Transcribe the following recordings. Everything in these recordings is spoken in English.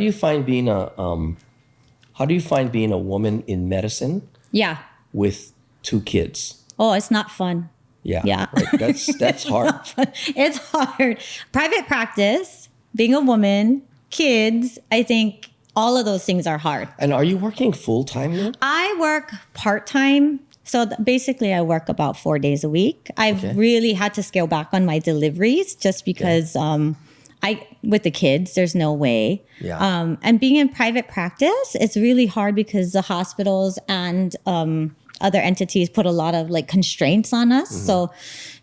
do you find being how do you find being a woman in medicine Yeah. with 2 kids? Oh, it's not fun. Yeah. Yeah. Right. That's hard. It's hard. Private practice, being a woman, kids, I think all of those things are hard. And are you working full time now? I work part-time. So basically I work about 4 days a week. I've really had to scale back on my deliveries just because with the kids, there's no way. Yeah. And being in private practice, it's really hard because the hospitals and other entities put a lot of like constraints on us. Mm-hmm. So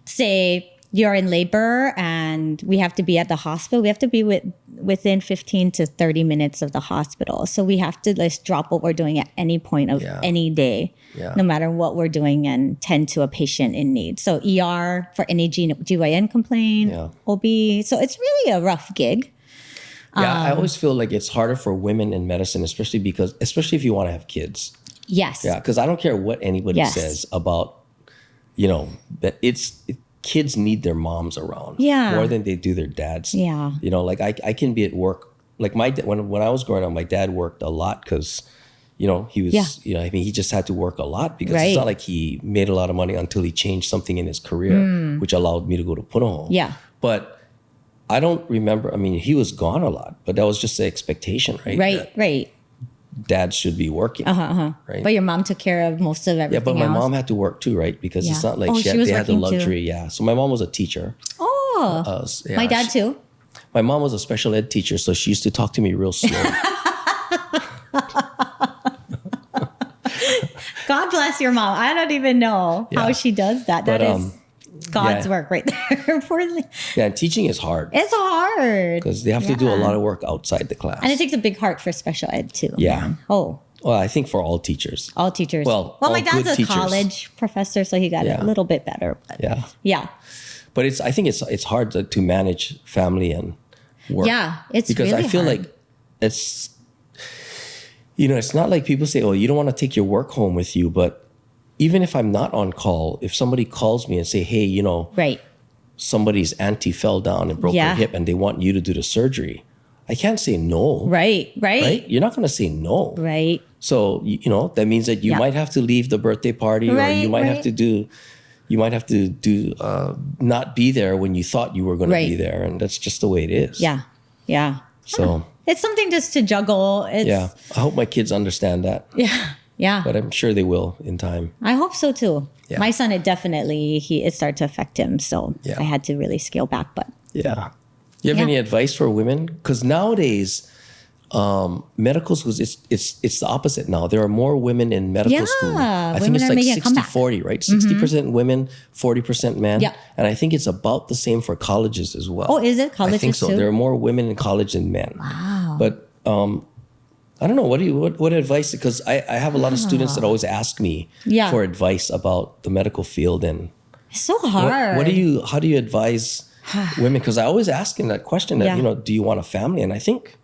say you're in labor and we have to be at the hospital, we have to be within 15 to 30 minutes of the hospital. So we have to just drop what we're doing at any point of any day, no matter what we're doing, and tend to a patient in need. So ER for any GYN complaint, OB. So it's really a rough gig. Yeah, I always feel like it's harder for women in medicine, especially if you want to have kids. Yes. Yeah, because I don't care what anybody says about, that kids need their moms around more than they do their dads. Yeah. Like I can be at work. Like when I was growing up, my dad worked a lot because, he was, he just had to work a lot because it's not like he made a lot of money until he changed something in his career, which allowed me to go to Punahou. Yeah. But I don't remember. I mean, he was gone a lot, but that was just the expectation, right? Right. Dad should be working, right? But your mom took care of most of everything. Yeah, but my else. mom had to work too, right? Because it's not like she they was had the working luxury. too. Yeah, so my mom was a teacher. Oh, my dad too. My mom was a special ed teacher, so she used to talk to me real slow. God bless your mom. I don't even know how she does that. That is God's work right there. Yeah, and teaching is hard. It's hard. Because they have to do a lot of work outside the class. And it takes a big heart for special ed too. Yeah. Man. Oh. Well, I think for all teachers. All teachers. Well, my dad's a college professor, so he got it a little bit better. But yeah. But I think it's hard to manage family and work. Yeah, it's because really I feel hard. like it's it's not like people say, oh, you don't want to take your work home with you, but even if I'm not on call, if somebody calls me and say, hey, right, somebody's auntie fell down and broke her hip and they want you to do the surgery, I can't say no. Right. You're not going to say no. Right. So, that means that you might have to leave the birthday party or you might have to do, not be there when you thought you were going to be there. And that's just the way it is. Yeah. Yeah. So it's something just to juggle. I hope my kids understand that. Yeah. Yeah. But I'm sure they will in time. I hope so too. Yeah. My son, it started to affect him. So I had to really scale back. But yeah. You have any advice for women? Because nowadays, medical schools, it's the opposite now. There are more women in medical school. I think it's like 60-40, right? 60% women, 40% men. Yeah. And I think it's about the same for colleges as well. Oh, is it? Colleges I think so. too? There are more women in college than men. Wow. But I don't know. What advice? Because I have a lot of students that always ask me for advice about the medical field, and it's so hard. How do you advise women? Because I always ask them that question that, do you want a family? And I think,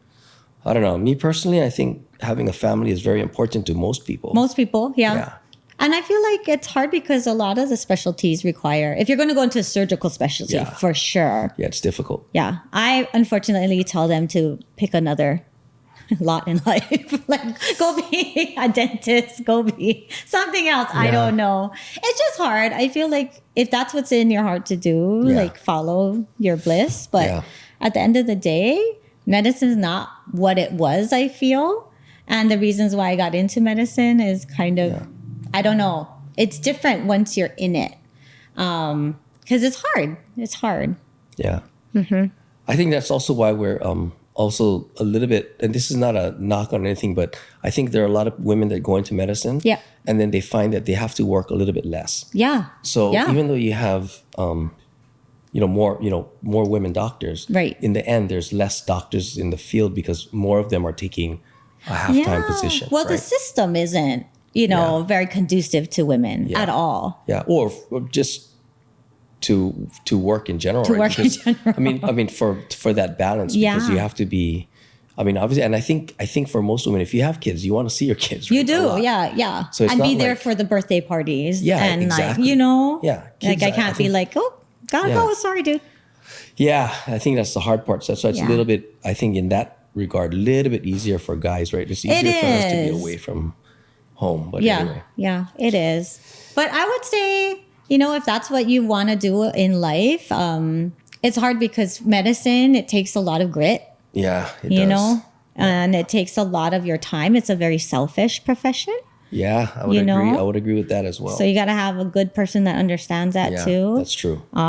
I don't know, me personally, I think having a family is very important to most people. Most people, yeah. And I feel like it's hard because a lot of the specialties require, if you're going to go into a surgical specialty, for sure. Yeah, it's difficult. Yeah. I unfortunately tell them to pick another lot in life. Like, go be a dentist, go be something else. I don't know. It's just hard. I feel like if that's what's in your heart to do, like follow your bliss. But at the end of the day, medicine is not what it was, I feel. And the reasons why I got into medicine is kind of, I don't know. It's different once you're in it. Because it's hard. It's hard. Yeah. Mm-hmm. I think that's also why we're also a little bit, and this is not a knock on anything, but I think there are a lot of women that go into medicine and then they find that they have to work a little bit less. Yeah. So even though you have, more women doctors, in the end, there's less doctors in the field because more of them are taking a half-time position. Well, the system isn't, very conducive to women at all. Yeah. Or just to work in general. In general. I mean, for that balance, because you have to be, obviously, and I think for most women, if you have kids, you want to see your kids. You do, yeah. So and be there for the birthday parties. And exactly. Kids, I can't be like, oh, gotta go. Sorry, dude. Yeah, I think that's the hard part. So it's a little bit, I think in that regard a little bit easier for guys, right? It's easier for us to be away from home. But anyway. Yeah, it is. But I would say, you know, if that's what you want to do in life, it's hard because medicine, it takes a lot of grit. Yeah, it you does. know, and it takes a lot of your time. It's a very selfish profession. Yeah, I would agree. I would agree with that as well. So you got to have a good person that understands that too. That's true.